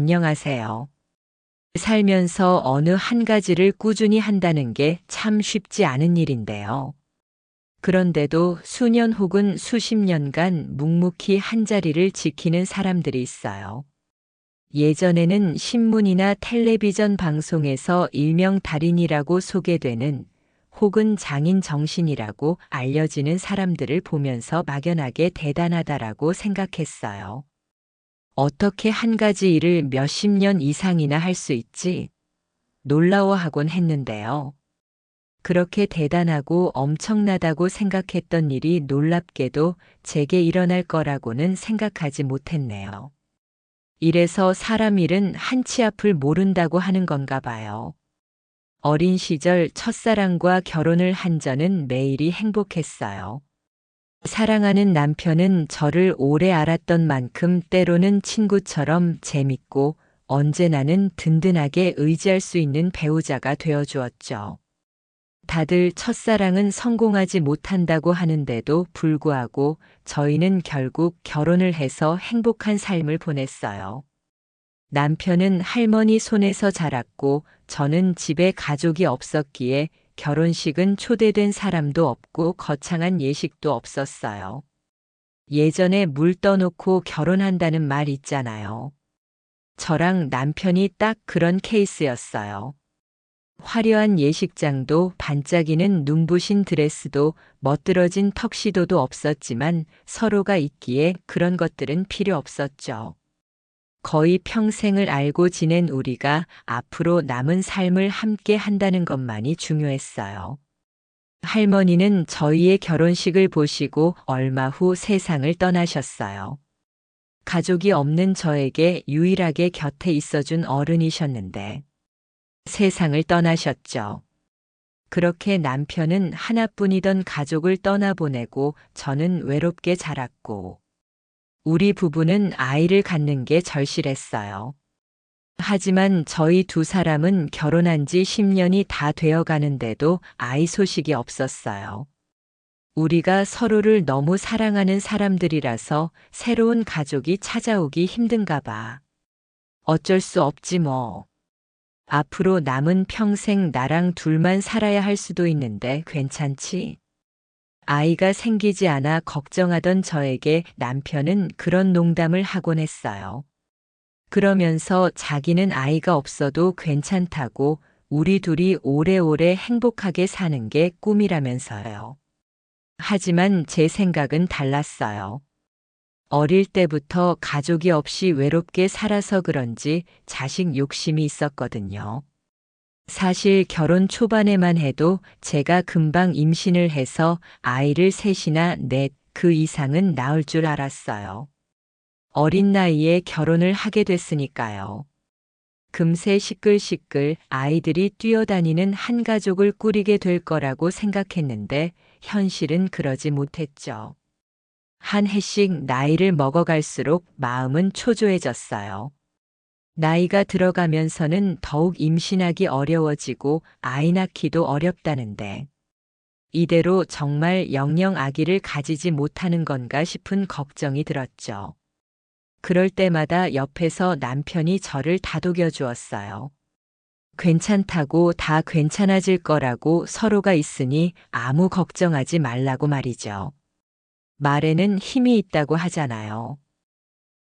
안녕하세요. 살면서 어느 한 가지를 꾸준히 한다는 게 참 쉽지 않은 일인데요. 그런데도 수년 혹은 수십 년간 묵묵히 한 자리를 지키는 사람들이 있어요. 예전에는 신문이나 텔레비전 방송에서 일명 달인이라고 소개되는 혹은 장인 정신이라고 알려지는 사람들을 보면서 막연하게 대단하다라고 생각했어요. 어떻게 한 가지 일을 몇십 년 이상이나 할 수 있지? 놀라워하곤 했는데요. 그렇게 대단하고 엄청나다고 생각했던 일이 놀랍게도 제게 일어날 거라고는 생각하지 못했네요. 이래서 사람 일은 한치 앞을 모른다고 하는 건가 봐요. 어린 시절 첫사랑과 결혼을 한 저는 매일이 행복했어요. 사랑하는 남편은 저를 오래 알았던 만큼 때로는 친구처럼 재밌고 언제나는 든든하게 의지할 수 있는 배우자가 되어 주었죠. 다들 첫사랑은 성공하지 못한다고 하는데도 불구하고 저희는 결국 결혼을 해서 행복한 삶을 보냈어요. 남편은 할머니 손에서 자랐고 저는 집에 가족이 없었기에 결혼식은 초대된 사람도 없고 거창한 예식도 없었어요. 예전에 물 떠놓고 결혼한다는 말 있잖아요. 저랑 남편이 딱 그런 케이스였어요. 화려한 예식장도 반짝이는 눈부신 드레스도 멋들어진 턱시도도 없었지만 서로가 있기에 그런 것들은 필요 없었죠. 거의 평생을 알고 지낸 우리가 앞으로 남은 삶을 함께 한다는 것만이 중요했어요. 할머니는 저희의 결혼식을 보시고 얼마 후 세상을 떠나셨어요. 가족이 없는 저에게 유일하게 곁에 있어준 어른이셨는데 세상을 떠나셨죠. 그렇게 남편은 하나뿐이던 가족을 떠나보내고 저는 외롭게 자랐고 우리 부부는 아이를 갖는 게 절실했어요. 하지만 저희 두 사람은 결혼한 지 10년이 다 되어 가는데도 아이 소식이 없었어요. 우리가 서로를 너무 사랑하는 사람들이라서 새로운 가족이 찾아오기 힘든가 봐. 어쩔 수 없지 뭐. 앞으로 남은 평생 나랑 둘만 살아야 할 수도 있는데 괜찮지? 아이가 생기지 않아 걱정하던 저에게 남편은 그런 농담을 하곤 했어요. 그러면서 자기는 아이가 없어도 괜찮다고 우리 둘이 오래오래 행복하게 사는 게 꿈이라면서요. 하지만 제 생각은 달랐어요. 어릴 때부터 가족이 없이 외롭게 살아서 그런지 자식 욕심이 있었거든요. 사실 결혼 초반에만 해도 제가 금방 임신을 해서 아이를 셋이나 넷, 그 이상은 낳을 줄 알았어요. 어린 나이에 결혼을 하게 됐으니까요. 금세 시끌시끌 아이들이 뛰어다니는 한 가족을 꾸리게 될 거라고 생각했는데 현실은 그러지 못했죠. 한 해씩 나이를 먹어갈수록 마음은 초조해졌어요. 나이가 들어가면서는 더욱 임신하기 어려워지고 아이 낳기도 어렵다는데 이대로 정말 영영 아기를 가지지 못하는 건가 싶은 걱정이 들었죠. 그럴 때마다 옆에서 남편이 저를 다독여 주었어요. 괜찮다고 다 괜찮아질 거라고 서로가 있으니 아무 걱정하지 말라고 말이죠. 말에는 힘이 있다고 하잖아요.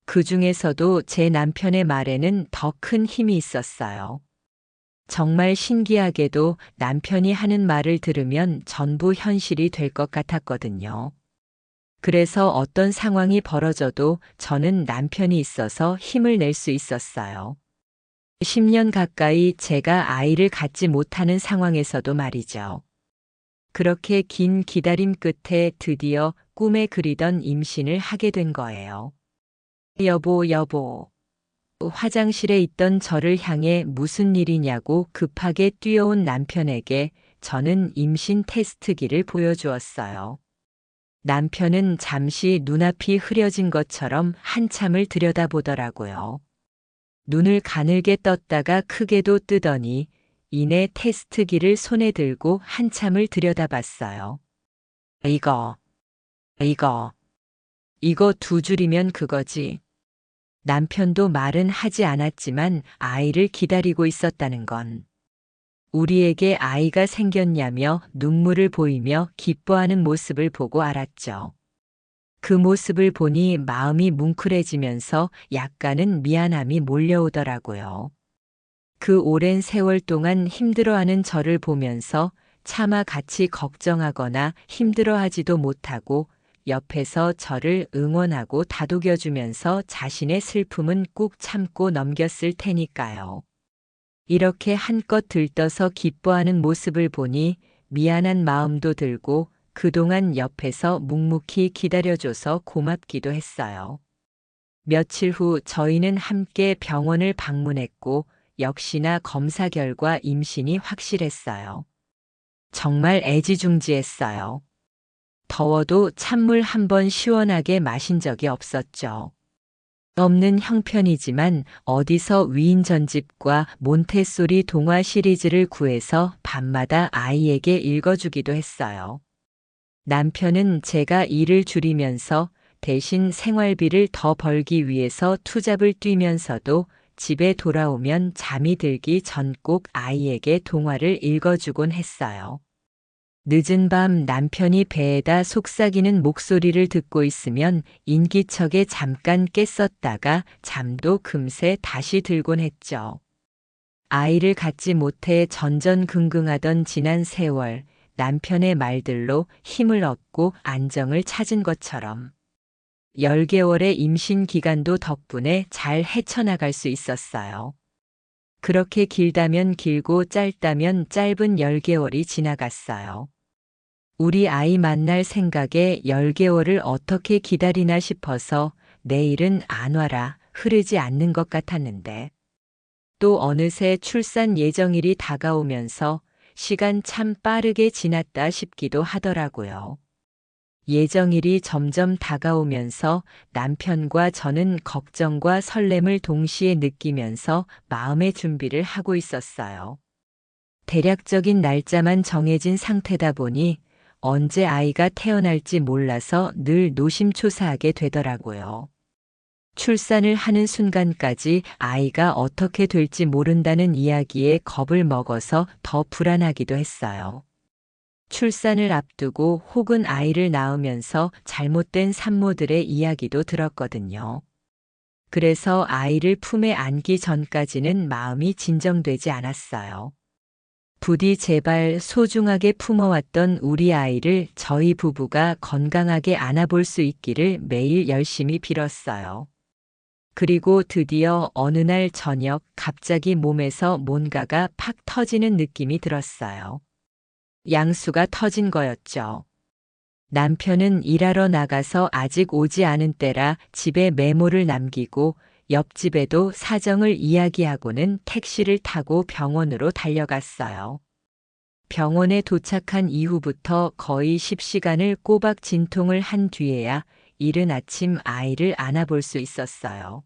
그 중에서도 제 남편의 말에는 더 큰 힘이 있었어요. 정말 신기하게도 남편이 하는 말을 들으면 전부 현실이 될 것 같았거든요. 그래서 어떤 상황이 벌어져도 저는 남편이 있어서 힘을 낼 수 있었어요. 10년 가까이 제가 아이를 갖지 못하는 상황에서도 말이죠. 그렇게 긴 기다림 끝에 드디어 꿈에 그리던 임신을 하게 된 거예요. 여보, 여보. 화장실에 있던 저를 향해 무슨 일이냐고 급하게 뛰어온 남편에게 저는 임신 테스트기를 보여주었어요. 남편은 잠시 눈앞이 흐려진 것처럼 한참을 들여다보더라고요. 눈을 가늘게 떴다가 크게도 뜨더니 이내 테스트기를 손에 들고 한참을 들여다봤어요. 이거 두 줄이면 그거지. 남편도 말은 하지 않았지만 아이를 기다리고 있었다는 건 우리에게 아이가 생겼냐며 눈물을 보이며 기뻐하는 모습을 보고 알았죠. 그 모습을 보니 마음이 뭉클해지면서 약간은 미안함이 몰려오더라고요. 그 오랜 세월 동안 힘들어하는 저를 보면서 차마 같이 걱정하거나 힘들어하지도 못하고 옆에서 저를 응원하고 다독여주면서 자신의 슬픔은 꾹 참고 넘겼을 테니까요. 이렇게 한껏 들떠서 기뻐하는 모습을 보니 미안한 마음도 들고 그동안 옆에서 묵묵히 기다려줘서 고맙기도 했어요. 며칠 후 저희는 함께 병원을 방문했고 역시나 검사 결과 임신이 확실했어요. 정말 애지중지했어요. 더워도 찬물 한 번 시원하게 마신 적이 없었죠. 없는 형편이지만 어디서 위인 전집과 몬테소리 동화 시리즈를 구해서 밤마다 아이에게 읽어주기도 했어요. 남편은 제가 일을 줄이면서 대신 생활비를 더 벌기 위해서 투잡을 뛰면서도 집에 돌아오면 잠이 들기 전 꼭 아이에게 동화를 읽어주곤 했어요. 늦은 밤 남편이 배에다 속삭이는 목소리를 듣고 있으면 인기척에 잠깐 깼었다가 잠도 금세 다시 들곤 했죠. 아이를 갖지 못해 전전긍긍하던 지난 세월, 남편의 말들로 힘을 얻고 안정을 찾은 것처럼 10개월의 임신 기간도 덕분에 잘 헤쳐나갈 수 있었어요. 그렇게 길다면 길고 짧다면 짧은 10개월이 지나갔어요. 우리 아이 만날 생각에 10개월을 어떻게 기다리나 싶어서 내일은 안 와라 흐르지 않는 것 같았는데 또 어느새 출산 예정일이 다가오면서 시간 참 빠르게 지났다 싶기도 하더라고요. 예정일이 점점 다가오면서 남편과 저는 걱정과 설렘을 동시에 느끼면서 마음의 준비를 하고 있었어요. 대략적인 날짜만 정해진 상태다 보니 언제 아이가 태어날지 몰라서 늘 노심초사하게 되더라고요. 출산을 하는 순간까지 아이가 어떻게 될지 모른다는 이야기에 겁을 먹어서 더 불안하기도 했어요. 출산을 앞두고 혹은 아이를 낳으면서 잘못된 산모들의 이야기도 들었거든요. 그래서 아이를 품에 안기 전까지는 마음이 진정되지 않았어요. 부디 제발 소중하게 품어왔던 우리 아이를 저희 부부가 건강하게 안아볼 수 있기를 매일 열심히 빌었어요. 그리고 드디어 어느 날 저녁 갑자기 몸에서 뭔가가 팍 터지는 느낌이 들었어요. 양수가 터진 거였죠. 남편은 일하러 나가서 아직 오지 않은 때라 집에 메모를 남기고 옆집에도 사정을 이야기하고는 택시를 타고 병원으로 달려갔어요. 병원에 도착한 이후부터 거의 10시간을 꼬박 진통을 한 뒤에야 이른 아침 아이를 안아볼 수 있었어요.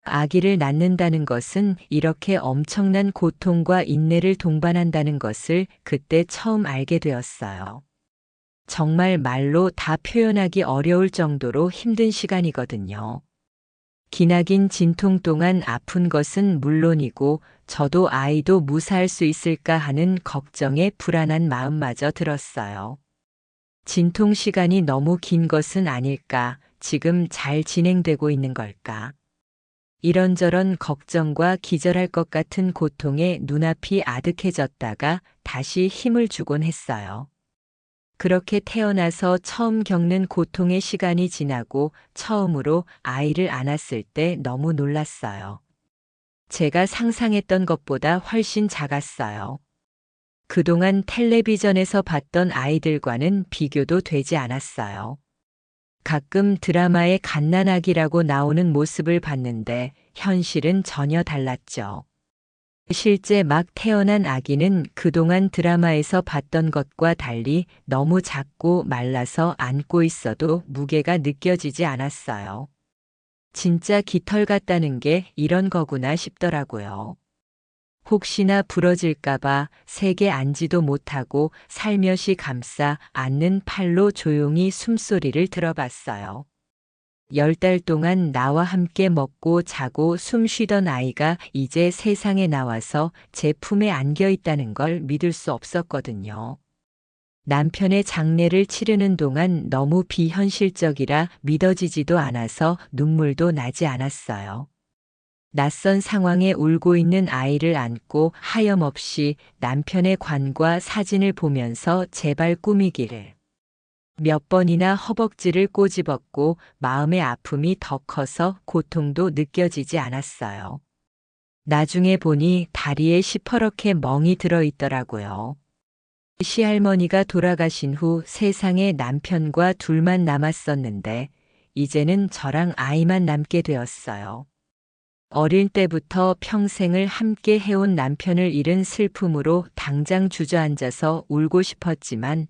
아기를 낳는다는 것은 이렇게 엄청난 고통과 인내를 동반한다는 것을 그때 처음 알게 되었어요. 정말 말로 다 표현하기 어려울 정도로 힘든 시간이거든요. 기나긴 진통 동안 아픈 것은 물론이고 저도 아이도 무사할 수 있을까 하는 걱정에 불안한 마음마저 들었어요. 진통 시간이 너무 긴 것은 아닐까, 지금 잘 진행되고 있는 걸까. 이런저런 걱정과 기절할 것 같은 고통에 눈앞이 아득해졌다가 다시 힘을 주곤 했어요. 그렇게 태어나서 처음 겪는 고통의 시간이 지나고 처음으로 아이를 안았을 때 너무 놀랐어요. 제가 상상했던 것보다 훨씬 작았어요. 그동안 텔레비전에서 봤던 아이들과는 비교도 되지 않았어요. 가끔 드라마의 갓난아기라고 나오는 모습을 봤는데 현실은 전혀 달랐죠. 실제 막 태어난 아기는 그동안 드라마에서 봤던 것과 달리 너무 작고 말라서 안고 있어도 무게가 느껴지지 않았어요. 진짜 깃털 같다는 게 이런 거구나 싶더라고요. 혹시나 부러질까봐 세게 앉지도 못하고 살며시 감싸 안는 팔로 조용히 숨소리를 들어봤어요. 10달 동안 나와 함께 먹고 자고 숨 쉬던 아이가 이제 세상에 나와서 제 품에 안겨 있다는 걸 믿을 수 없었거든요. 남편의 장례를 치르는 동안 너무 비현실적이라 믿어지지도 않아서 눈물도 나지 않았어요. 낯선 상황에 울고 있는 아이를 안고 하염없이 남편의 관과 사진을 보면서 제발 꾸미기를. 몇 번이나 허벅지를 꼬집었고 마음의 아픔이 더 커서 고통도 느껴지지 않았어요. 나중에 보니 다리에 시퍼렇게 멍이 들어 있더라고요. 시할머니가 돌아가신 후 세상에 남편과 둘만 남았었는데 이제는 저랑 아이만 남게 되었어요. 어릴 때부터 평생을 함께 해온 남편을 잃은 슬픔으로 당장 주저앉아서 울고 싶었지만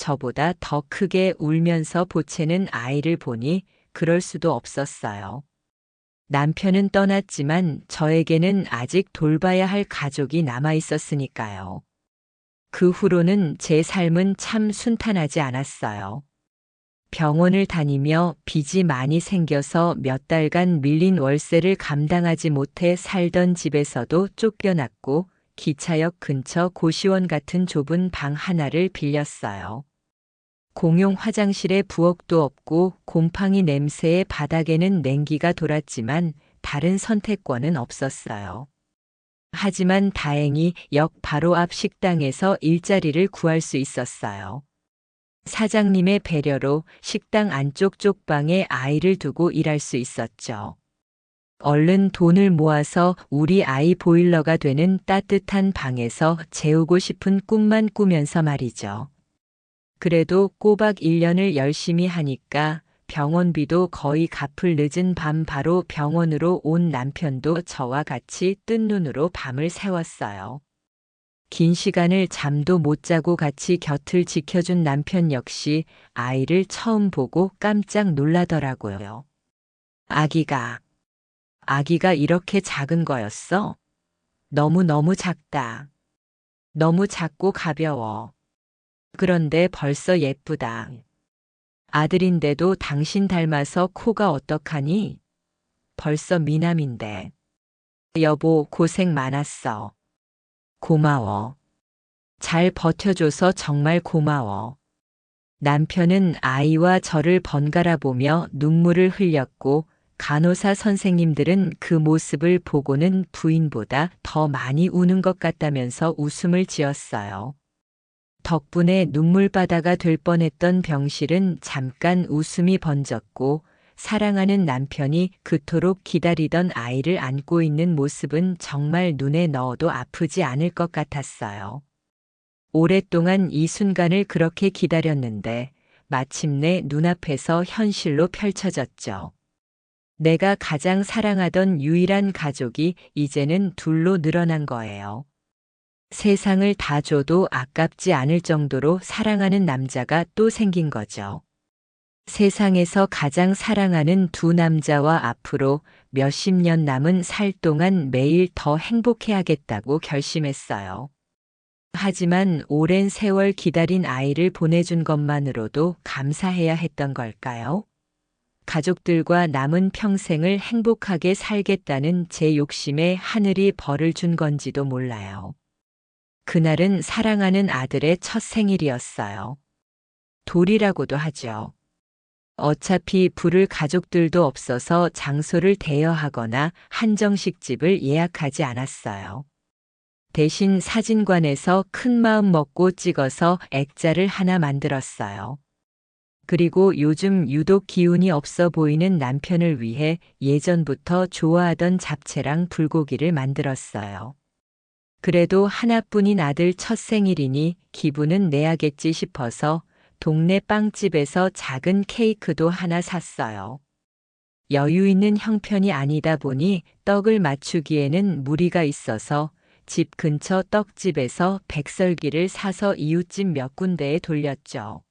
저보다 더 크게 울면서 보채는 아이를 보니 그럴 수도 없었어요. 남편은 떠났지만 저에게는 아직 돌봐야 할 가족이 남아 있었으니까요. 그 후로는 제 삶은 참 순탄하지 않았어요. 병원을 다니며 빚이 많이 생겨서 몇 달간 밀린 월세를 감당하지 못해 살던 집에서도 쫓겨났고 기차역 근처 고시원 같은 좁은 방 하나를 빌렸어요. 공용 화장실에 부엌도 없고 곰팡이 냄새에 바닥에는 냉기가 돌았지만 다른 선택권은 없었어요. 하지만 다행히 역 바로 앞 식당에서 일자리를 구할 수 있었어요. 사장님의 배려로 식당 안쪽 쪽방에 아이를 두고 일할 수 있었죠. 얼른 돈을 모아서 우리 아이 보일러가 되는 따뜻한 방에서 재우고 싶은 꿈만 꾸면서 말이죠. 그래도 꼬박 1년을 열심히 하니까 병원비도 거의 갚을 늦은 밤 바로 병원으로 온 남편도 저와 같이 뜬 눈으로 밤을 새웠어요. 긴 시간을 잠도 못 자고 같이 곁을 지켜준 남편 역시 아이를 처음 보고 깜짝 놀라더라고요. 아기가 이렇게 작은 거였어? 너무너무 작다. 너무 작고 가벼워. 그런데 벌써 예쁘다. 아들인데도 당신 닮아서 코가 어떡하니? 벌써 미남인데. 여보, 고생 많았어. 고마워. 잘 버텨줘서 정말 고마워. 남편은 아이와 저를 번갈아 보며 눈물을 흘렸고 간호사 선생님들은 그 모습을 보고는 부인보다 더 많이 우는 것 같다면서 웃음을 지었어요. 덕분에 눈물바다가 될 뻔했던 병실은 잠깐 웃음이 번졌고 사랑하는 남편이 그토록 기다리던 아이를 안고 있는 모습은 정말 눈에 넣어도 아프지 않을 것 같았어요. 오랫동안 이 순간을 그렇게 기다렸는데 마침내 눈앞에서 현실로 펼쳐졌죠. 내가 가장 사랑하던 유일한 가족이 이제는 둘로 늘어난 거예요. 세상을 다 줘도 아깝지 않을 정도로 사랑하는 남자가 또 생긴 거죠. 세상에서 가장 사랑하는 두 남자와 앞으로 몇십 년 남은 살 동안 매일 더 행복해야겠다고 결심했어요. 하지만 오랜 세월 기다린 아이를 보내준 것만으로도 감사해야 했던 걸까요? 가족들과 남은 평생을 행복하게 살겠다는 제 욕심에 하늘이 벌을 준 건지도 몰라요. 그날은 사랑하는 아들의 첫 생일이었어요. 돌이라고도 하죠. 어차피 부를 가족들도 없어서 장소를 대여하거나 한정식집을 예약하지 않았어요. 대신 사진관에서 큰 마음 먹고 찍어서 액자를 하나 만들었어요. 그리고 요즘 유독 기운이 없어 보이는 남편을 위해 예전부터 좋아하던 잡채랑 불고기를 만들었어요. 그래도 하나뿐인 아들 첫 생일이니 기분은 내야겠지 싶어서 동네 빵집에서 작은 케이크도 하나 샀어요. 여유 있는 형편이 아니다 보니 떡을 맞추기에는 무리가 있어서 집 근처 떡집에서 백설기를 사서 이웃집 몇 군데에 돌렸죠.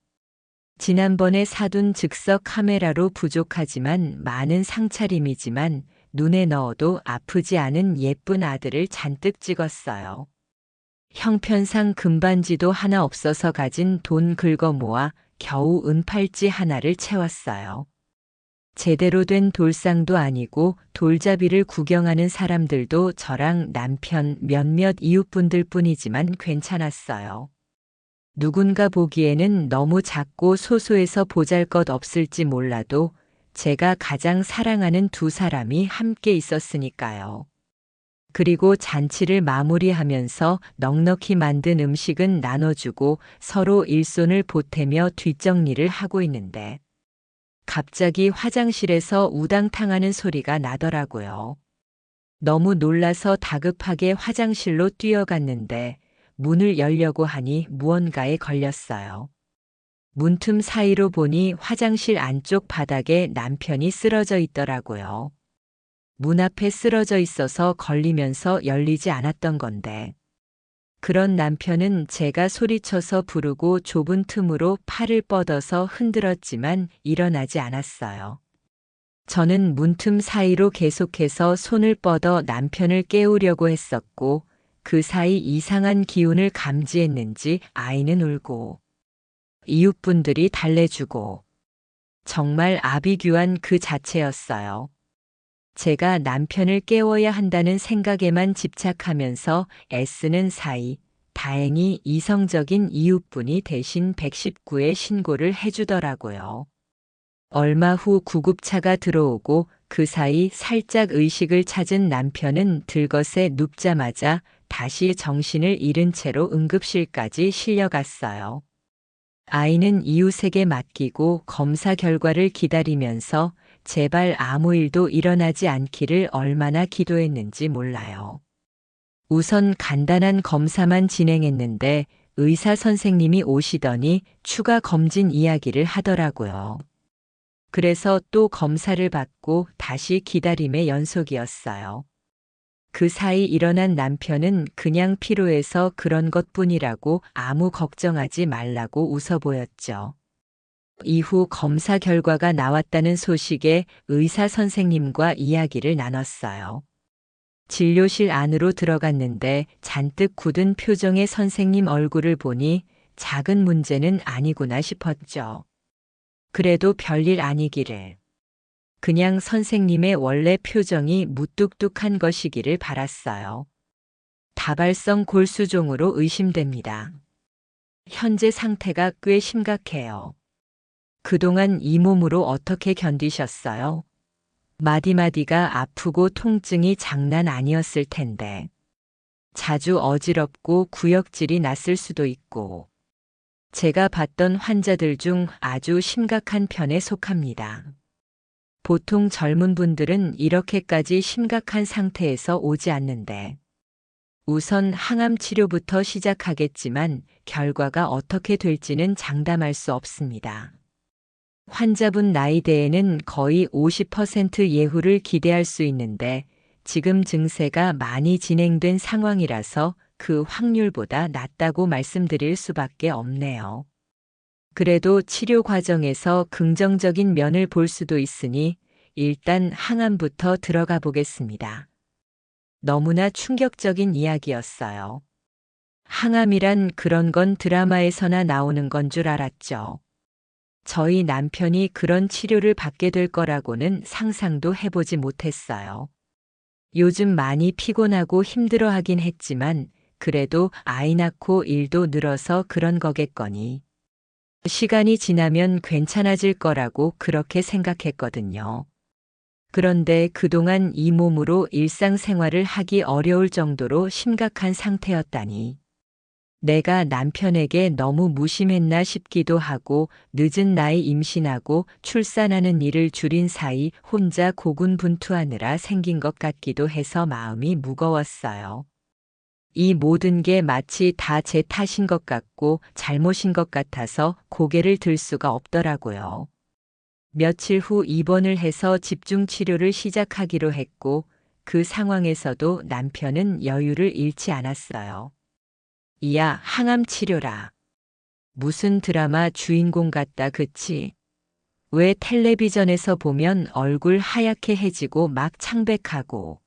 지난번에 사둔 즉석 카메라로 부족하지만 많은 상차림이지만 눈에 넣어도 아프지 않은 예쁜 아들을 잔뜩 찍었어요. 형편상 금반지도 하나 없어서 가진 돈 긁어 모아 겨우 은팔찌 하나를 채웠어요. 제대로 된 돌상도 아니고 돌잡이를 구경하는 사람들도 저랑 남편 몇몇 이웃분들 뿐이지만 괜찮았어요. 누군가 보기에는 너무 작고 소소해서 보잘것없을지 몰라도 제가 가장 사랑하는 두 사람이 함께 있었으니까요. 그리고 잔치를 마무리하면서 넉넉히 만든 음식은 나눠주고 서로 일손을 보태며 뒷정리를 하고 있는데 갑자기 화장실에서 우당탕하는 소리가 나더라고요. 너무 놀라서 다급하게 화장실로 뛰어갔는데 문을 열려고 하니 무언가에 걸렸어요. 문틈 사이로 보니 화장실 안쪽 바닥에 남편이 쓰러져 있더라고요. 문 앞에 쓰러져 있어서 걸리면서 열리지 않았던 건데. 그런 남편은 제가 소리쳐서 부르고 좁은 틈으로 팔을 뻗어서 흔들었지만 일어나지 않았어요. 저는 문틈 사이로 계속해서 손을 뻗어 남편을 깨우려고 했었고 그 사이 이상한 기운을 감지했는지 아이는 울고 이웃분들이 달래주고 정말 아비규환 그 자체였어요. 제가 남편을 깨워야 한다는 생각에만 집착하면서 애쓰는 사이 다행히 이성적인 이웃분이 대신 119에 신고를 해주더라고요. 얼마 후 구급차가 들어오고 그 사이 살짝 의식을 찾은 남편은 들것에 눕자마자 다시 정신을 잃은 채로 응급실까지 실려갔어요. 아이는 이웃에게 맡기고 검사 결과를 기다리면서 제발 아무 일도 일어나지 않기를 얼마나 기도했는지 몰라요. 우선 간단한 검사만 진행했는데 의사 선생님이 오시더니 추가 검진 이야기를 하더라고요. 그래서 또 검사를 받고 다시 기다림의 연속이었어요. 그 사이 일어난 남편은 그냥 피로해서 그런 것뿐이라고 아무 걱정하지 말라고 웃어 보였죠. 이후 검사 결과가 나왔다는 소식에 의사 선생님과 이야기를 나눴어요. 진료실 안으로 들어갔는데 잔뜩 굳은 표정의 선생님 얼굴을 보니 작은 문제는 아니구나 싶었죠. 그래도 별일 아니기를. 그냥 선생님의 원래 표정이 무뚝뚝한 것이기를 바랐어요. 다발성 골수종으로 의심됩니다. 현재 상태가 꽤 심각해요. 그동안 이 몸으로 어떻게 견디셨어요? 마디마디가 아프고 통증이 장난 아니었을 텐데. 자주 어지럽고 구역질이 났을 수도 있고. 제가 봤던 환자들 중 아주 심각한 편에 속합니다. 보통 젊은 분들은 이렇게까지 심각한 상태에서 오지 않는데. 우선 항암 치료부터 시작하겠지만 결과가 어떻게 될지는 장담할 수 없습니다. 환자분 나이대에는 거의 50% 예후를 기대할 수 있는데 지금 증세가 많이 진행된 상황이라서 그 확률보다 낮다고 말씀드릴 수밖에 없네요. 그래도 치료 과정에서 긍정적인 면을 볼 수도 있으니 일단 항암부터 들어가 보겠습니다. 너무나 충격적인 이야기였어요. 항암이란 그런 건 드라마에서나 나오는 건 줄 알았죠. 저희 남편이 그런 치료를 받게 될 거라고는 상상도 해보지 못했어요. 요즘 많이 피곤하고 힘들어하긴 했지만 그래도 아이 낳고 일도 늘어서 그런 거겠거니. 시간이 지나면 괜찮아질 거라고 그렇게 생각했거든요. 그런데 그동안 이 몸으로 일상생활을 하기 어려울 정도로 심각한 상태였다니. 내가 남편에게 너무 무심했나 싶기도 하고 늦은 나이 임신하고 출산하는 일을 줄인 사이 혼자 고군분투하느라 생긴 것 같기도 해서 마음이 무거웠어요. 이 모든 게 마치 다 제 탓인 것 같고 잘못인 것 같아서 고개를 들 수가 없더라고요. 며칠 후 입원을 해서 집중 치료를 시작하기로 했고 그 상황에서도 남편은 여유를 잃지 않았어요. 이야, 항암 치료라. 무슨 드라마 주인공 같다, 그치? 왜 텔레비전에서 보면 얼굴 하얗게 해지고 막 창백하고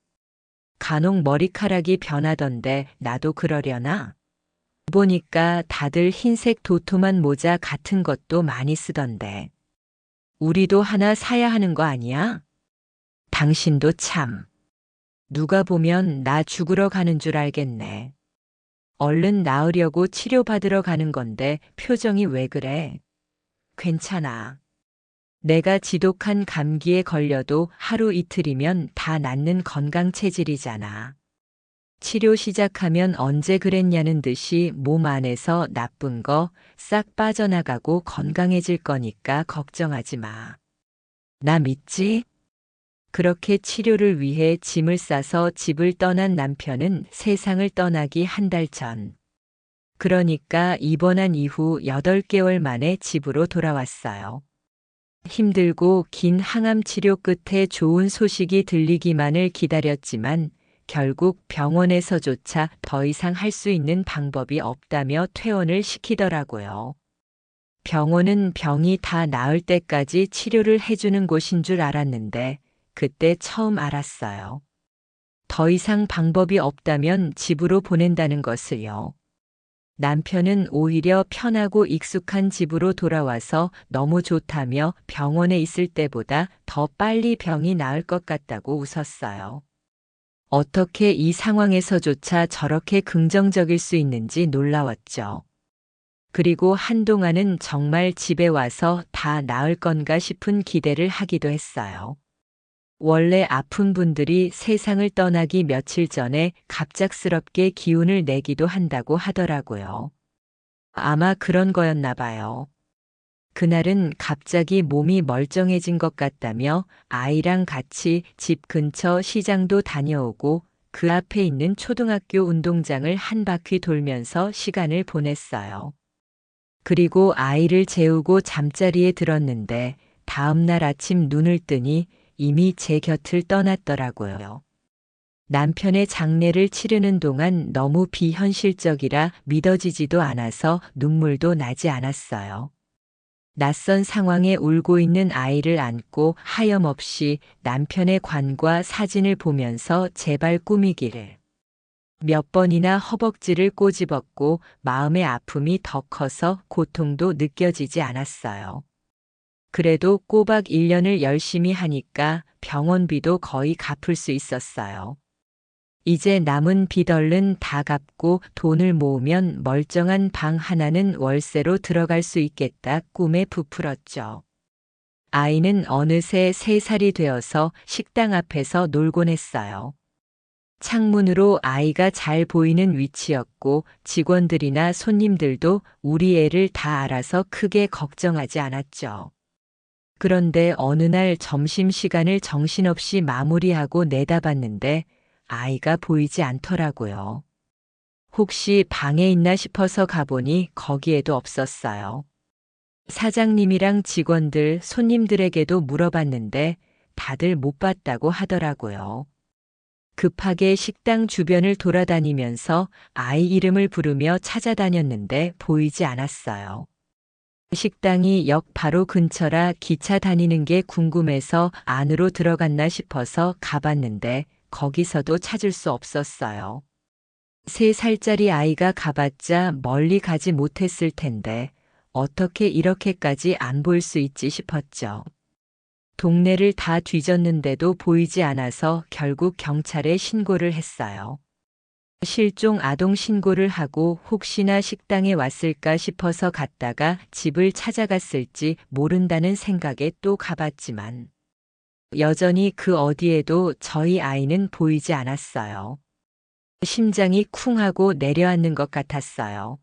간혹 머리카락이 변하던데 나도 그러려나? 보니까 다들 흰색 도톰한 모자 같은 것도 많이 쓰던데. 우리도 하나 사야 하는 거 아니야? 당신도 참. 누가 보면 나 죽으러 가는 줄 알겠네. 얼른 나으려고 치료받으러 가는 건데 표정이 왜 그래? 괜찮아. 내가 지독한 감기에 걸려도 하루 이틀이면 다 낫는 건강 체질이잖아. 치료 시작하면 언제 그랬냐는 듯이 몸 안에서 나쁜 거 싹 빠져나가고 건강해질 거니까 걱정하지 마. 나 믿지? 그렇게 치료를 위해 짐을 싸서 집을 떠난 남편은 세상을 떠나기 한 달 전. 그러니까 입원한 이후 8개월 만에 집으로 돌아왔어요. 힘들고 긴 항암 치료 끝에 좋은 소식이 들리기만을 기다렸지만 결국 병원에서조차 더 이상 할 수 있는 방법이 없다며 퇴원을 시키더라고요. 병원은 병이 다 나을 때까지 치료를 해주는 곳인 줄 알았는데 그때 처음 알았어요. 더 이상 방법이 없다면 집으로 보낸다는 것을요. 남편은 오히려 편하고 익숙한 집으로 돌아와서 너무 좋다며 병원에 있을 때보다 더 빨리 병이 나을 것 같다고 웃었어요. 어떻게 이 상황에서조차 저렇게 긍정적일 수 있는지 놀라웠죠. 그리고 한동안은 정말 집에 와서 다 나을 건가 싶은 기대를 하기도 했어요. 원래 아픈 분들이 세상을 떠나기 며칠 전에 갑작스럽게 기운을 내기도 한다고 하더라고요. 아마 그런 거였나 봐요. 그날은 갑자기 몸이 멀쩡해진 것 같다며 아이랑 같이 집 근처 시장도 다녀오고 그 앞에 있는 초등학교 운동장을 한 바퀴 돌면서 시간을 보냈어요. 그리고 아이를 재우고 잠자리에 들었는데 다음 날 아침 눈을 뜨니 이미 제 곁을 떠났더라고요. 남편의 장례를 치르는 동안 너무 비현실적이라 믿어지지도 않아서 눈물도 나지 않았어요. 낯선 상황에 울고 있는 아이를 안고 하염없이 남편의 관과 사진을 보면서 제발 꾸미기를. 몇 번이나 허벅지를 꼬집었고 마음의 아픔이 더 커서 고통도 느껴지지 않았어요. 그래도 꼬박 1년을 열심히 하니까 병원비도 거의 갚을 수 있었어요. 이제 남은 빚 얼른 다 갚고 돈을 모으면 멀쩡한 방 하나는 월세로 들어갈 수 있겠다 꿈에 부풀었죠. 아이는 어느새 3살이 되어서 식당 앞에서 놀곤 했어요. 창문으로 아이가 잘 보이는 위치였고 직원들이나 손님들도 우리 애를 다 알아서 크게 걱정하지 않았죠. 그런데 어느 날 점심시간을 정신없이 마무리하고 내다봤는데 아이가 보이지 않더라고요. 혹시 방에 있나 싶어서 가보니 거기에도 없었어요. 사장님이랑 직원들, 손님들에게도 물어봤는데 다들 못 봤다고 하더라고요. 급하게 식당 주변을 돌아다니면서 아이 이름을 부르며 찾아다녔는데 보이지 않았어요. 식당이 역 바로 근처라 기차 다니는 게 궁금해서 안으로 들어갔나 싶어서 가봤는데 거기서도 찾을 수 없었어요. 3살짜리 아이가 가봤자 멀리 가지 못했을 텐데 어떻게 이렇게까지 안 보일 수 있지 싶었죠. 동네를 다 뒤졌는데도 보이지 않아서 결국 경찰에 신고를 했어요. 실종 아동 신고를 하고 혹시나 식당에 왔을까 싶어서 갔다가 집을 찾아갔을지 모른다는 생각에 또 가봤지만 여전히 그 어디에도 저희 아이는 보이지 않았어요. 심장이 쿵 하고 내려앉는 것 같았어요.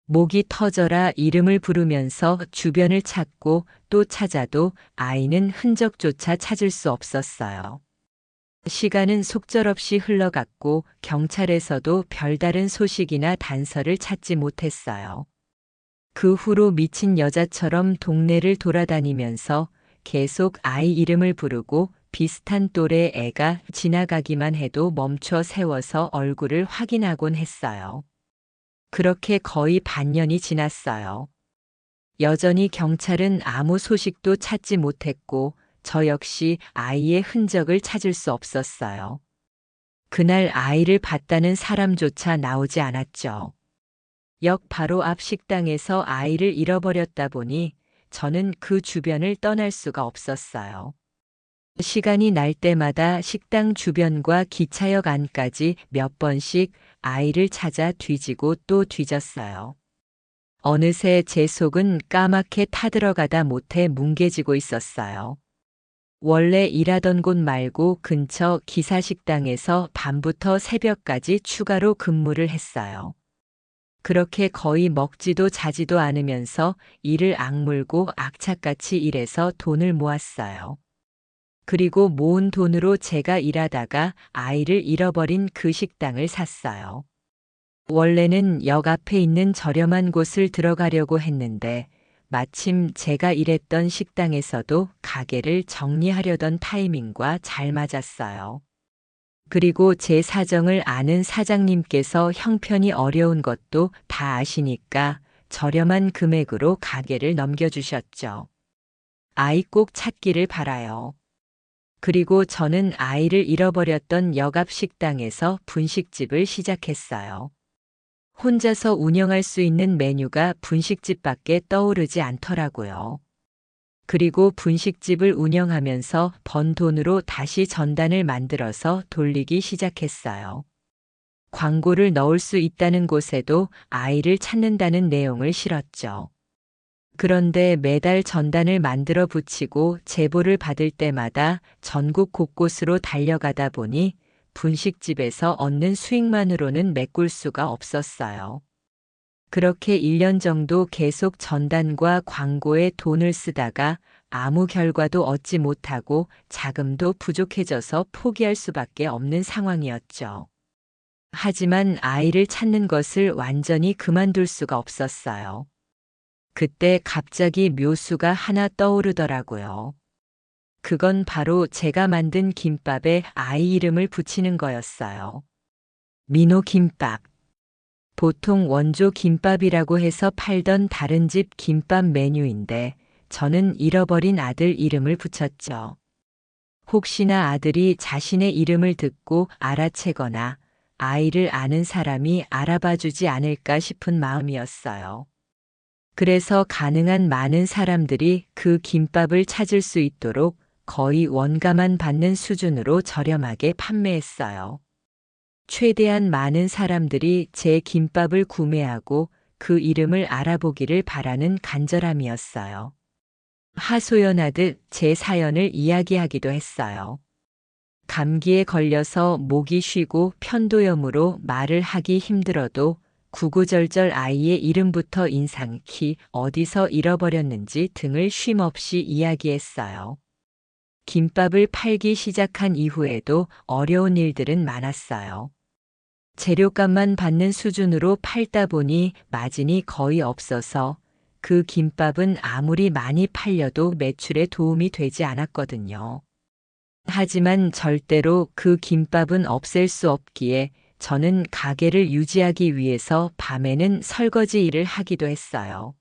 목이 터져라 이름을 부르면서 주변을 찾고 또 찾아도 아이는 흔적조차 찾을 수 없었어요. 시간은 속절없이 흘러갔고 경찰에서도 별다른 소식이나 단서를 찾지 못했어요. 그 후로 미친 여자처럼 동네를 돌아다니면서 계속 아이 이름을 부르고 비슷한 또래 애가 지나가기만 해도 멈춰 세워서 얼굴을 확인하곤 했어요. 그렇게 거의 반년이 지났어요. 여전히 경찰은 아무 소식도 찾지 못했고 저 역시 아이의 흔적을 찾을 수 없었어요. 그날 아이를 봤다는 사람조차 나오지 않았죠. 역 바로 앞 식당에서 아이를 잃어버렸다 보니 저는 그 주변을 떠날 수가 없었어요. 시간이 날 때마다 식당 주변과 기차역 안까지 몇 번씩 아이를 찾아 뒤지고 또 뒤졌어요. 어느새 제 속은 까맣게 타들어가다 못해 뭉개지고 있었어요. 원래 일하던 곳 말고 근처 기사식당에서 밤부터 새벽까지 추가로 근무를 했어요. 그렇게 거의 먹지도 자지도 않으면서 이를 악물고 악착같이 일해서 돈을 모았어요. 그리고 모은 돈으로 제가 일하다가 아이를 잃어버린 그 식당을 샀어요. 원래는 역 앞에 있는 저렴한 곳을 들어가려고 했는데 마침 제가 일했던 식당에서도 가게를 정리하려던 타이밍과 잘 맞았어요. 그리고 제 사정을 아는 사장님께서 형편이 어려운 것도 다 아시니까 저렴한 금액으로 가게를 넘겨주셨죠. 아이 꼭 찾기를 바라요. 그리고 저는 아이를 잃어버렸던 역 앞 식당에서 분식집을 시작했어요. 혼자서 운영할 수 있는 메뉴가 분식집밖에 떠오르지 않더라고요. 그리고 분식집을 운영하면서 번 돈으로 다시 전단을 만들어서 돌리기 시작했어요. 광고를 넣을 수 있다는 곳에도 아이를 찾는다는 내용을 실었죠. 그런데 매달 전단을 만들어 붙이고 제보를 받을 때마다 전국 곳곳으로 달려가다 보니 분식집에서 얻는 수익만으로는 메꿀 수가 없었어요. 그렇게 1년 정도 계속 전단과 광고에 돈을 쓰다가 아무 결과도 얻지 못하고 자금도 부족해져서 포기할 수밖에 없는 상황이었죠. 하지만 아이를 찾는 것을 완전히 그만둘 수가 없었어요. 그때 갑자기 묘수가 하나 떠오르더라고요. 그건 바로 제가 만든 김밥에 아이 이름을 붙이는 거였어요. 민호 김밥. 보통 원조 김밥이라고 해서 팔던 다른 집 김밥 메뉴인데 저는 잃어버린 아들 이름을 붙였죠. 혹시나 아들이 자신의 이름을 듣고 알아채거나 아이를 아는 사람이 알아봐 주지 않을까 싶은 마음이었어요. 그래서 가능한 많은 사람들이 그 김밥을 찾을 수 있도록 거의 원가만 받는 수준으로 저렴하게 판매했어요. 최대한 많은 사람들이 제 김밥을 구매하고 그 이름을 알아보기를 바라는 간절함이었어요. 하소연하듯 제 사연을 이야기하기도 했어요. 감기에 걸려서 목이 쉬고 편도염으로 말을 하기 힘들어도 구구절절 아이의 이름부터 인상키 어디서 잃어버렸는지 등을 쉼없이 이야기했어요. 김밥을 팔기 시작한 이후에도 어려운 일들은 많았어요. 재료값만 받는 수준으로 팔다 보니 마진이 거의 없어서 그 김밥은 아무리 많이 팔려도 매출에 도움이 되지 않았거든요. 하지만 절대로 그 김밥은 없앨 수 없기에 저는 가게를 유지하기 위해서 밤에는 설거지 일을 하기도 했어요.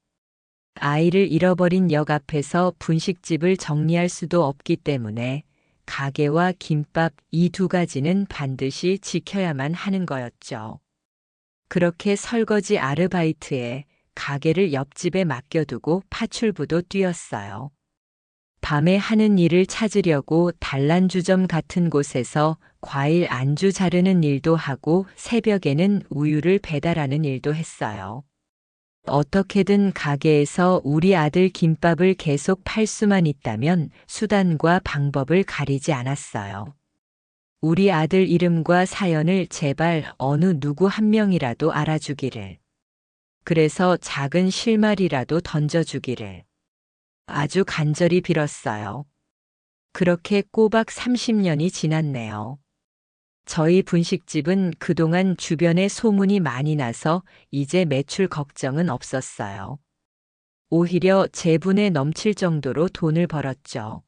아이를 잃어버린 역 앞에서 분식집을 정리할 수도 없기 때문에 가게와 김밥 이 두 가지는 반드시 지켜야만 하는 거였죠. 그렇게 설거지 아르바이트에 가게를 옆집에 맡겨두고 파출부도 뛰었어요. 밤에 하는 일을 찾으려고 단란주점 같은 곳에서 과일 안주 자르는 일도 하고 새벽에는 우유를 배달하는 일도 했어요. 어떻게든 가게에서 우리 아들 김밥을 계속 팔 수만 있다면 수단과 방법을 가리지 않았어요. 우리 아들 이름과 사연을 제발 어느 누구 한 명이라도 알아주기를. 그래서 작은 실마리라도 던져주기를. 아주 간절히 빌었어요. 그렇게 꼬박 30년이 지났네요. 저희 분식집은 그동안 주변에 소문이 많이 나서 이제 매출 걱정은 없었어요. 오히려 제분에 넘칠 정도로 돈을 벌었죠.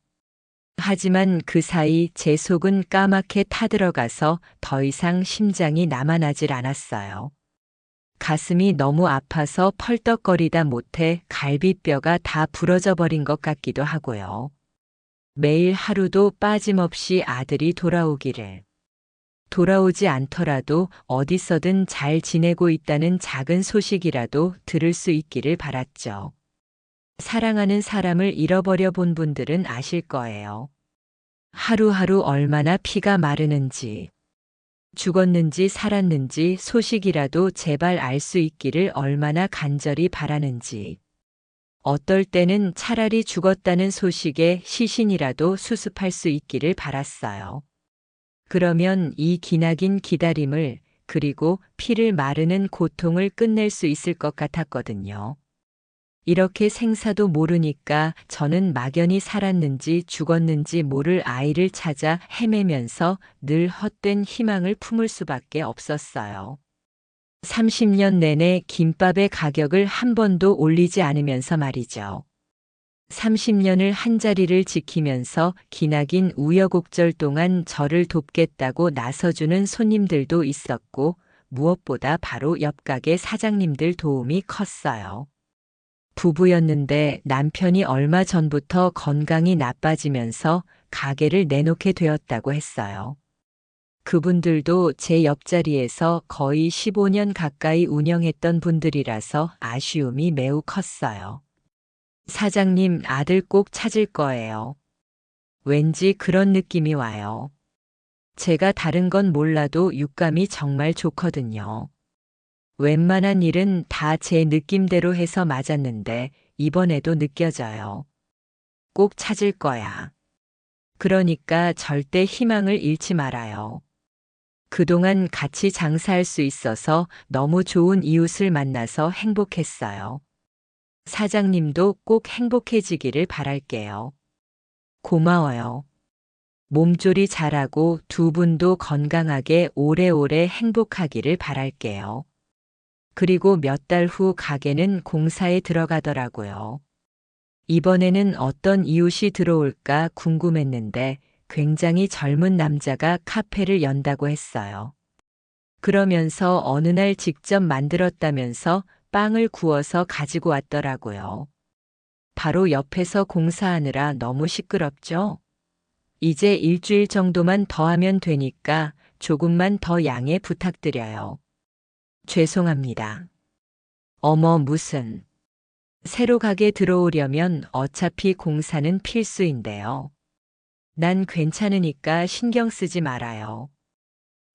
하지만 그 사이 제 속은 까맣게 타들어가서 더 이상 심장이 남아나질 않았어요. 가슴이 너무 아파서 펄떡거리다 못해 갈비뼈가 다 부러져 버린 것 같기도 하고요. 매일 하루도 빠짐없이 아들이 돌아오기를. 돌아오지 않더라도 어디서든 잘 지내고 있다는 작은 소식이라도 들을 수 있기를 바랐죠. 사랑하는 사람을 잃어버려 본 분들은 아실 거예요. 하루하루 얼마나 피가 마르는지, 죽었는지 살았는지 소식이라도 제발 알 수 있기를 얼마나 간절히 바라는지. 어떨 때는 차라리 죽었다는 소식에 시신이라도 수습할 수 있기를 바랐어요. 그러면 이 기나긴 기다림을, 그리고 피를 마르는 고통을 끝낼 수 있을 것 같았거든요. 이렇게 생사도 모르니까 저는 막연히 살았는지 죽었는지 모를 아이를 찾아 헤매면서 늘 헛된 희망을 품을 수밖에 없었어요. 30년 내내 김밥의 가격을 한 번도 올리지 않으면서 말이죠. 30년을 한자리를 지키면서 기나긴 우여곡절 동안 저를 돕겠다고 나서주는 손님들도 있었고, 무엇보다 바로 옆 가게 사장님들 도움이 컸어요. 부부였는데 남편이 얼마 전부터 건강이 나빠지면서 가게를 내놓게 되었다고 했어요. 그분들도 제 옆자리에서 거의 15년 가까이 운영했던 분들이라서 아쉬움이 매우 컸어요. 사장님, 아들 꼭 찾을 거예요. 왠지 그런 느낌이 와요. 제가 다른 건 몰라도 육감이 정말 좋거든요. 웬만한 일은 다 제 느낌대로 해서 맞았는데 이번에도 느껴져요. 꼭 찾을 거야. 그러니까 절대 희망을 잃지 말아요. 그동안 같이 장사할 수 있어서 너무 좋은 이웃을 만나서 행복했어요. 사장님도 꼭 행복해지기를 바랄게요. 고마워요. 몸조리 잘하고 두 분도 건강하게 오래오래 행복하기를 바랄게요. 그리고 몇 달 후 가게는 공사에 들어가더라고요. 이번에는 어떤 이웃이 들어올까 궁금했는데 굉장히 젊은 남자가 카페를 연다고 했어요. 그러면서 어느 날 직접 만들었다면서 빵을 구워서 가지고 왔더라고요. 바로 옆에서 공사하느라 너무 시끄럽죠? 이제 일주일 정도만 더 하면 되니까 조금만 더 양해 부탁드려요. 죄송합니다. 어머, 무슨. 새로 가게 들어오려면 어차피 공사는 필수인데요. 난 괜찮으니까 신경 쓰지 말아요.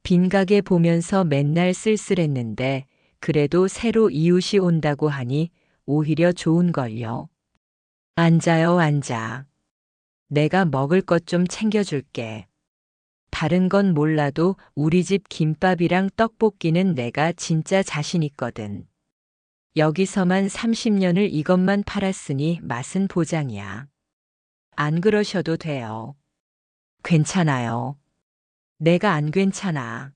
빈 가게 보면서 맨날 쓸쓸했는데 그래도 새로 이웃이 온다고 하니 오히려 좋은걸요. 앉아요, 앉아. 내가 먹을 것 좀 챙겨줄게. 다른 건 몰라도 우리 집 김밥이랑 떡볶이는 내가 진짜 자신 있거든. 여기서만 30년을 이것만 팔았으니 맛은 보장이야. 안 그러셔도 돼요. 괜찮아요. 내가 안 괜찮아.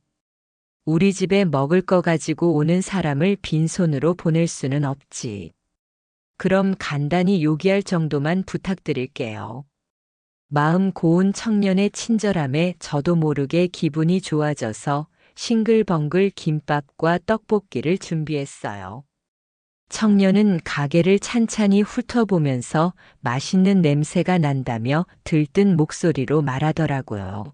우리 집에 먹을 거 가지고 오는 사람을 빈손으로 보낼 수는 없지. 그럼 간단히 요기할 정도만 부탁드릴게요. 마음 고운 청년의 친절함에 저도 모르게 기분이 좋아져서 싱글벙글 김밥과 떡볶이를 준비했어요. 청년은 가게를 찬찬히 훑어보면서 맛있는 냄새가 난다며 들뜬 목소리로 말하더라고요.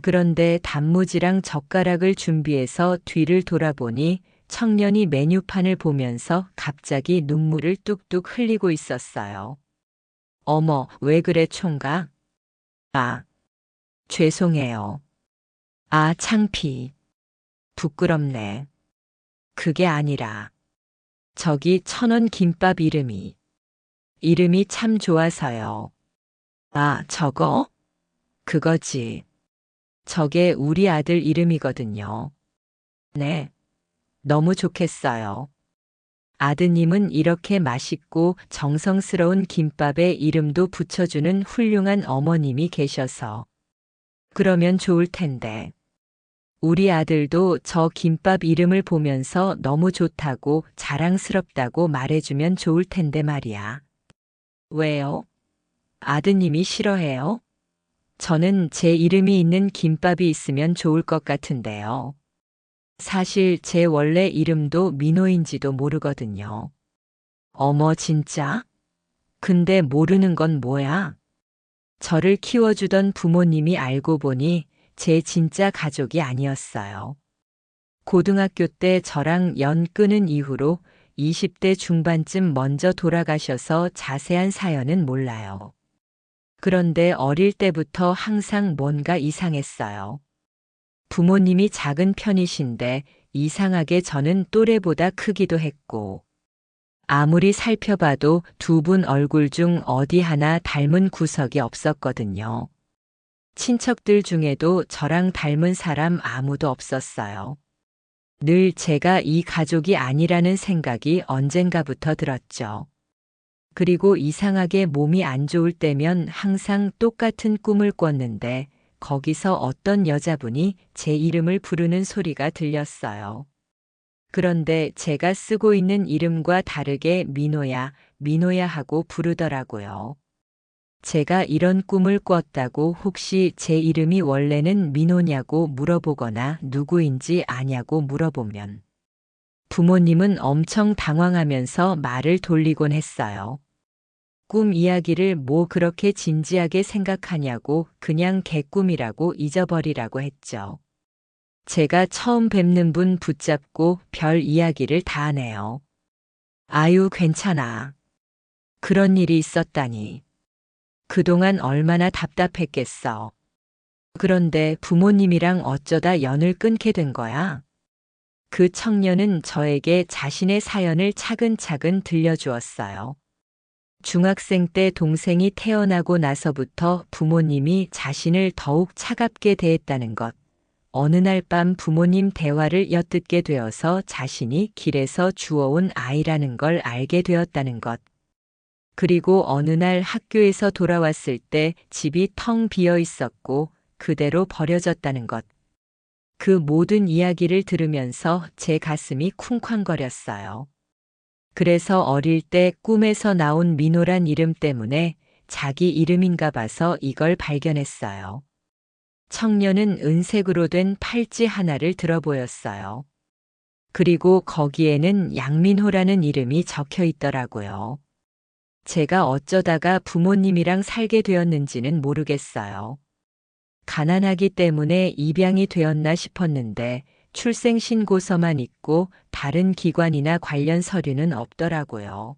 그런데 단무지랑 젓가락을 준비해서 뒤를 돌아보니 청년이 메뉴판을 보면서 갑자기 눈물을 뚝뚝 흘리고 있었어요. 어머, 왜 그래, 총각? 아, 죄송해요. 아, 창피. 부끄럽네. 그게 아니라. 저기 1,000원 김밥 이름이 참 좋아서요. 아, 저거? 그거지. 저게 우리 아들 이름이거든요. 네. 너무 좋겠어요. 아드님은 이렇게 맛있고 정성스러운 김밥에 이름도 붙여주는 훌륭한 어머님이 계셔서. 그러면 좋을 텐데. 우리 아들도 저 김밥 이름을 보면서 너무 좋다고 자랑스럽다고 말해주면 좋을 텐데 말이야. 왜요? 아드님이 싫어해요? 저는 제 이름이 있는 김밥이 있으면 좋을 것 같은데요. 사실 제 원래 이름도 민호인지도 모르거든요. 어머, 진짜? 근데 모르는 건 뭐야? 저를 키워주던 부모님이 알고 보니 제 진짜 가족이 아니었어요. 고등학교 때 저랑 연 끊은 이후로 20대 중반쯤 먼저 돌아가셔서 자세한 사연은 몰라요. 그런데 어릴 때부터 항상 뭔가 이상했어요. 부모님이 작은 편이신데 이상하게 저는 또래보다 크기도 했고, 아무리 살펴봐도 두 분 얼굴 중 어디 하나 닮은 구석이 없었거든요. 친척들 중에도 저랑 닮은 사람 아무도 없었어요. 늘 제가 이 가족이 아니라는 생각이 언젠가부터 들었죠. 그리고 이상하게 몸이 안 좋을 때면 항상 똑같은 꿈을 꿨는데 거기서 어떤 여자분이 제 이름을 부르는 소리가 들렸어요. 그런데 제가 쓰고 있는 이름과 다르게 민호야, 민호야 하고 부르더라고요. 제가 이런 꿈을 꿨다고 혹시 제 이름이 원래는 민호냐고 물어보거나 누구인지 아냐고 물어보면 부모님은 엄청 당황하면서 말을 돌리곤 했어요. 꿈 이야기를 뭐 그렇게 진지하게 생각하냐고 그냥 개꿈이라고 잊어버리라고 했죠. 제가 처음 뵙는 분 붙잡고 별 이야기를 다 하네요. 아유, 괜찮아. 그런 일이 있었다니. 그동안 얼마나 답답했겠어. 그런데 부모님이랑 어쩌다 연을 끊게 된 거야? 그 청년은 저에게 자신의 사연을 차근차근 들려주었어요. 중학생 때 동생이 태어나고 나서부터 부모님이 자신을 더욱 차갑게 대했다는 것. 어느 날 밤 부모님 대화를 엿듣게 되어서 자신이 길에서 주워온 아이라는 걸 알게 되었다는 것. 그리고 어느 날 학교에서 돌아왔을 때 집이 텅 비어 있었고 그대로 버려졌다는 것. 그 모든 이야기를 들으면서 제 가슴이 쿵쾅거렸어요. 그래서 어릴 때 꿈에서 나온 민호란 이름 때문에 자기 이름인가 봐서 이걸 발견했어요. 청년은 은색으로 된 팔찌 하나를 들어 보였어요. 그리고 거기에는 양민호라는 이름이 적혀 있더라고요. 제가 어쩌다가 부모님이랑 살게 되었는지는 모르겠어요. 가난하기 때문에 입양이 되었나 싶었는데 출생신고서만 있고 다른 기관이나 관련 서류는 없더라고요.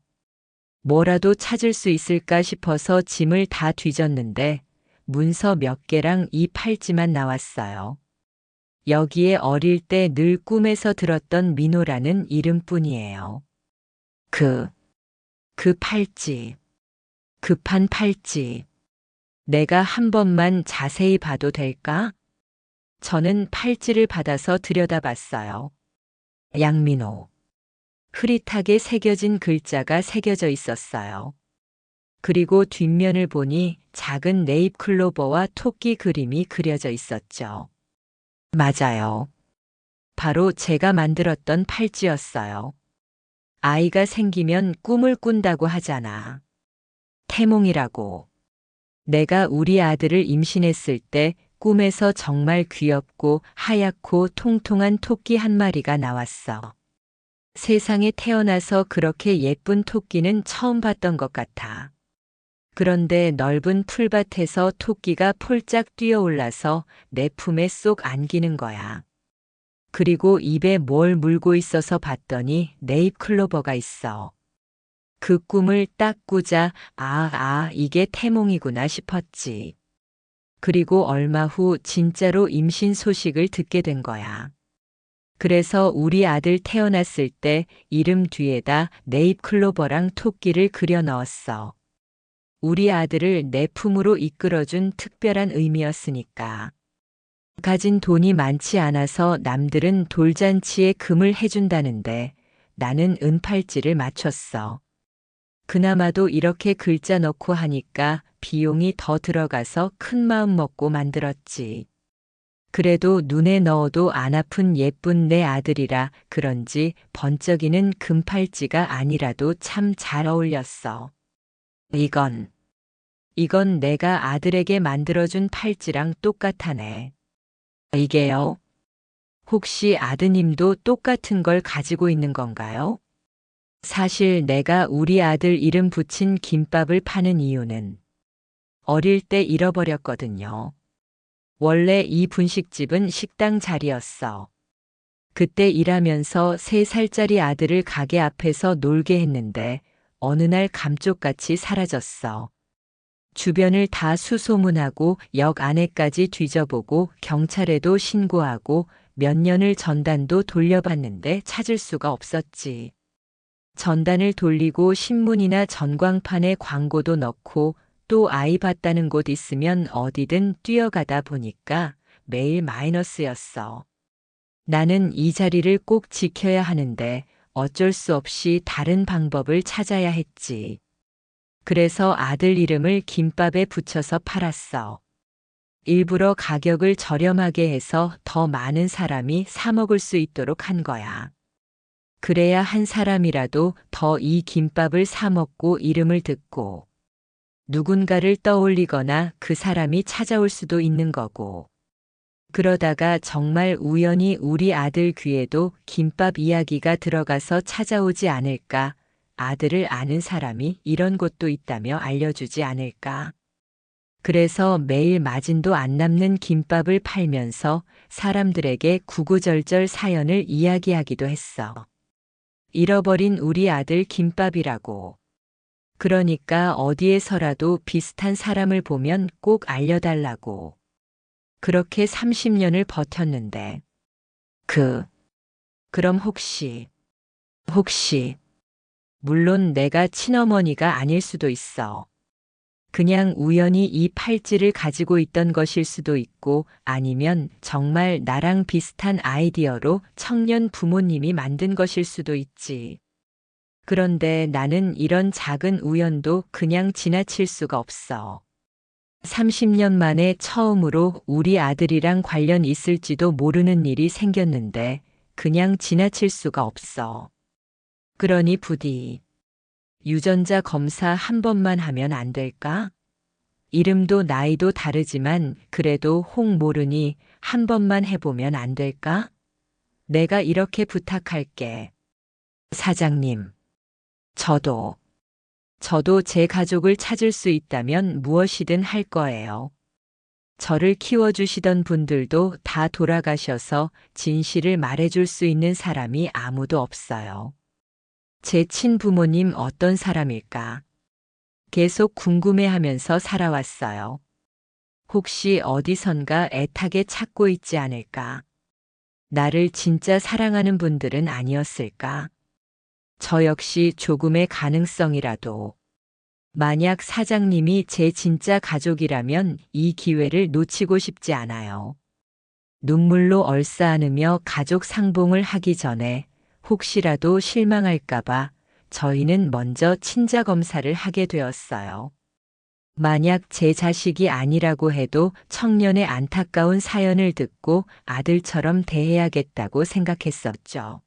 뭐라도 찾을 수 있을까 싶어서 짐을 다 뒤졌는데 문서 몇 개랑 이 팔찌만 나왔어요. 여기에 어릴 때 늘 꿈에서 들었던 민호라는 이름뿐이에요. 그 팔찌. 급한 팔찌. 내가 한 번만 자세히 봐도 될까? 저는 팔찌를 받아서 들여다봤어요. 양민호. 흐릿하게 새겨진 글자가 새겨져 있었어요. 그리고 뒷면을 보니 작은 네잎 클로버와 토끼 그림이 그려져 있었죠. 맞아요. 바로 제가 만들었던 팔찌였어요. 아이가 생기면 꿈을 꾼다고 하잖아. 태몽이라고. 내가 우리 아들을 임신했을 때 꿈에서 정말 귀엽고 하얗고 통통한 토끼 한 마리가 나왔어. 세상에 태어나서 그렇게 예쁜 토끼는 처음 봤던 것 같아. 그런데 넓은 풀밭에서 토끼가 폴짝 뛰어올라서 내 품에 쏙 안기는 거야. 그리고 입에 뭘 물고 있어서 봤더니 네잎 클로버가 있어. 그 꿈을 딱 꾸자 이게 태몽이구나 싶었지. 그리고 얼마 후 진짜로 임신 소식을 듣게 된 거야. 그래서 우리 아들 태어났을 때 이름 뒤에다 네잎 클로버랑 토끼를 그려 넣었어. 우리 아들을 내 품으로 이끌어준 특별한 의미였으니까. 가진 돈이 많지 않아서 남들은 돌잔치에 금을 해준다는데 나는 은팔찌를 맞췄어. 그나마도 이렇게 글자 넣고 하니까 비용이 더 들어가서 큰 마음 먹고 만들었지. 그래도 눈에 넣어도 안 아픈 예쁜 내 아들이라 그런지 번쩍이는 금팔찌가 아니라도 참 잘 어울렸어. 이건 내가 아들에게 만들어준 팔찌랑 똑같아네. 이게요? 혹시 아드님도 똑같은 걸 가지고 있는 건가요? 사실 내가 우리 아들 이름 붙인 김밥을 파는 이유는 어릴 때 잃어버렸거든요. 원래 이 분식집은 식당 자리였어. 그때 일하면서 3살짜리 아들을 가게 앞에서 놀게 했는데 어느 날 감쪽같이 사라졌어. 주변을 다 수소문하고 역 안에까지 뒤져보고 경찰에도 신고하고 몇 년을 전단도 돌려봤는데 찾을 수가 없었지. 전단을 돌리고 신문이나 전광판에 광고도 넣고 또 아이 봤다는 곳 있으면 어디든 뛰어가다 보니까 매일 마이너스였어. 나는 이 자리를 꼭 지켜야 하는데 어쩔 수 없이 다른 방법을 찾아야 했지. 그래서 아들 이름을 김밥에 붙여서 팔았어. 일부러 가격을 저렴하게 해서 더 많은 사람이 사 먹을 수 있도록 한 거야. 그래야 한 사람이라도 더 이 김밥을 사 먹고 이름을 듣고 누군가를 떠올리거나 그 사람이 찾아올 수도 있는 거고. 그러다가 정말 우연히 우리 아들 귀에도 김밥 이야기가 들어가서 찾아오지 않을까? 아들을 아는 사람이 이런 곳도 있다며 알려주지 않을까? 그래서 매일 마진도 안 남는 김밥을 팔면서 사람들에게 구구절절 사연을 이야기하기도 했어. 잃어버린 우리 아들 김밥이라고. 그러니까 어디에서라도 비슷한 사람을 보면 꼭 알려달라고. 그렇게 30년을 버텼는데. 그럼 혹시, 물론 내가 친어머니가 아닐 수도 있어. 그냥 우연히 이 팔찌를 가지고 있던 것일 수도 있고 아니면 정말 나랑 비슷한 아이디어로 청년 부모님이 만든 것일 수도 있지. 그런데 나는 이런 작은 우연도 그냥 지나칠 수가 없어. 30년 만에 처음으로 우리 아들이랑 관련 있을지도 모르는 일이 생겼는데 그냥 지나칠 수가 없어. 그러니 부디 유전자 검사 한 번만 하면 안 될까? 이름도 나이도 다르지만 그래도 혹 모르니 한 번만 해보면 안 될까? 내가 이렇게 부탁할게. 사장님, 저도 제 가족을 찾을 수 있다면 무엇이든 할 거예요. 저를 키워주시던 분들도 다 돌아가셔서 진실을 말해줄 수 있는 사람이 아무도 없어요. 제 친부모님 어떤 사람일까? 계속 궁금해하면서 살아왔어요. 혹시 어디선가 애타게 찾고 있지 않을까? 나를 진짜 사랑하는 분들은 아니었을까? 저 역시 조금의 가능성이라도. 만약 사장님이 제 진짜 가족이라면 이 기회를 놓치고 싶지 않아요. 눈물로 얼싸안으며 가족 상봉을 하기 전에 혹시라도 실망할까봐 저희는 먼저 친자 검사를 하게 되었어요. 만약 제 자식이 아니라고 해도 청년의 안타까운 사연을 듣고 아들처럼 대해야겠다고 생각했었죠.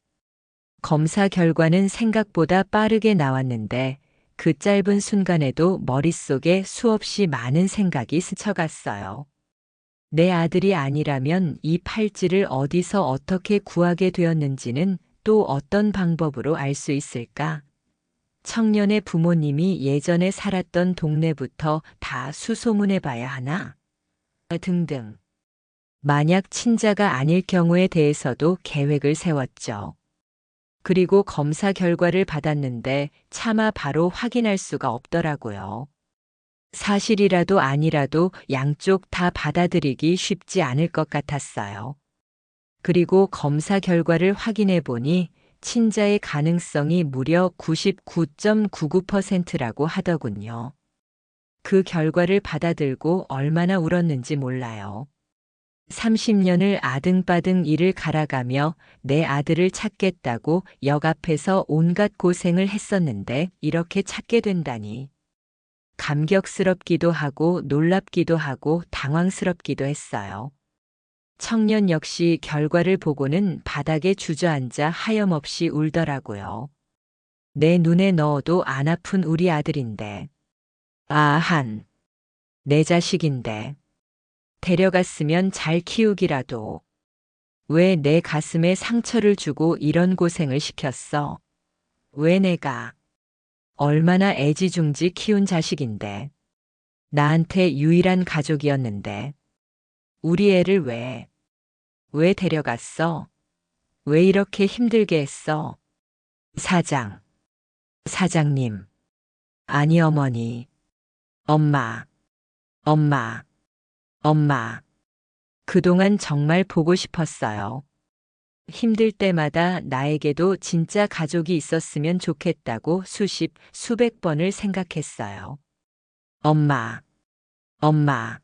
검사 결과는 생각보다 빠르게 나왔는데 그 짧은 순간에도 머릿속에 수없이 많은 생각이 스쳐갔어요. 내 아들이 아니라면 이 팔찌를 어디서 어떻게 구하게 되었는지는 또 어떤 방법으로 알 수 있을까? 청년의 부모님이 예전에 살았던 동네부터 다 수소문해 봐야 하나? 등등. 만약 친자가 아닐 경우에 대해서도 계획을 세웠죠. 그리고 검사 결과를 받았는데 차마 바로 확인할 수가 없더라고요. 사실이라도 아니라도 양쪽 다 받아들이기 쉽지 않을 것 같았어요. 그리고 검사 결과를 확인해 보니 친자의 가능성이 무려 99.99%라고 하더군요. 그 결과를 받아들고 얼마나 울었는지 몰라요. 30년을 아등바등 일을 갈아가며 내 아들을 찾겠다고 역 앞에서 온갖 고생을 했었는데 이렇게 찾게 된다니. 감격스럽기도 하고 놀랍기도 하고 당황스럽기도 했어요. 청년 역시 결과를 보고는 바닥에 주저앉아 하염없이 울더라고요. 내 눈에 넣어도 안 아픈 우리 아들인데. 내 자식인데. 데려갔으면 잘 키우기라도. 왜 내 가슴에 상처를 주고 이런 고생을 시켰어? 왜 내가 얼마나 애지중지 키운 자식인데. 나한테 유일한 가족이었는데. 우리 애를 왜 데려갔어? 왜 이렇게 힘들게 했어? 사장님. 아니 어머니. 엄마. 엄마. 엄마. 그동안 정말 보고 싶었어요. 힘들 때마다 나에게도 진짜 가족이 있었으면 좋겠다고 수백 번을 생각했어요. 엄마. 엄마.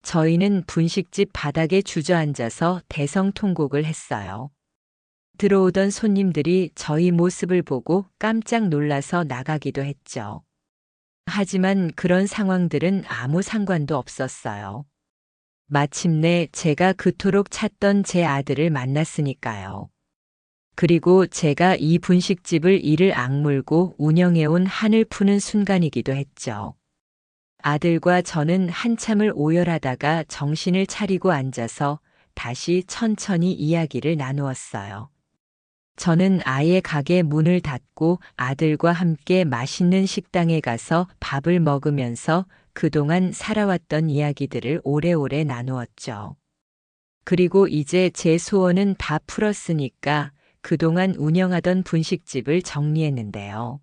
저희는 분식집 바닥에 주저앉아서 대성통곡을 했어요. 들어오던 손님들이 저희 모습을 보고 깜짝 놀라서 나가기도 했죠. 하지만 그런 상황들은 아무 상관도 없었어요. 마침내 제가 그토록 찾던 제 아들을 만났으니까요. 그리고 제가 이 분식집을 이를 악물고 운영해온 한을 푸는 순간이기도 했죠. 아들과 저는 한참을 오열하다가 정신을 차리고 앉아서 다시 천천히 이야기를 나누었어요. 저는 아예 가게 문을 닫고 아들과 함께 맛있는 식당에 가서 밥을 먹으면서 그동안 살아왔던 이야기들을 오래오래 나누었죠. 그리고 이제 제 소원은 다 풀었으니까 그동안 운영하던 분식집을 정리했는데요.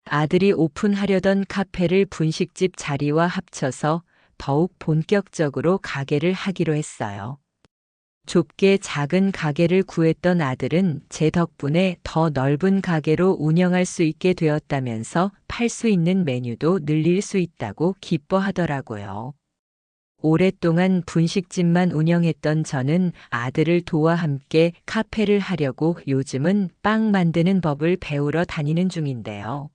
아들이 오픈하려던 카페를 분식집 자리와 합쳐서 더욱 본격적으로 가게를 하기로 했어요. 좁게 작은 가게를 구했던 아들은 제 덕분에 더 넓은 가게로 운영할 수 있게 되었다면서 팔 수 있는 메뉴도 늘릴 수 있다고 기뻐하더라고요. 오랫동안 분식집만 운영했던 저는 아들을 도와 함께 카페를 하려고 요즘은 빵 만드는 법을 배우러 다니는 중인데요.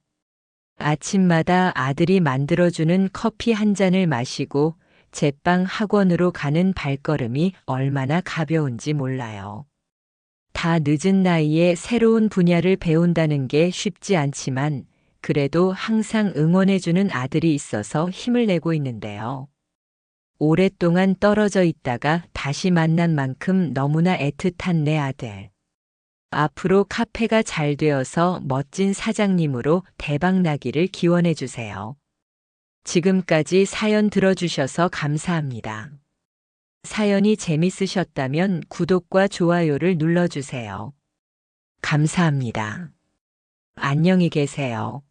아침마다 아들이 만들어주는 커피 한 잔을 마시고 제빵 학원으로 가는 발걸음이 얼마나 가벼운지 몰라요. 다 늦은 나이에 새로운 분야를 배운다는 게 쉽지 않지만 그래도 항상 응원해주는 아들이 있어서 힘을 내고 있는데요. 오랫동안 떨어져 있다가 다시 만난 만큼 너무나 애틋한 내 아들. 앞으로 카페가 잘 되어서 멋진 사장님으로 대박 나기를 기원해 주세요. 지금까지 사연 들어주셔서 감사합니다. 사연이 재밌으셨다면 구독과 좋아요를 눌러주세요. 감사합니다. 안녕히 계세요.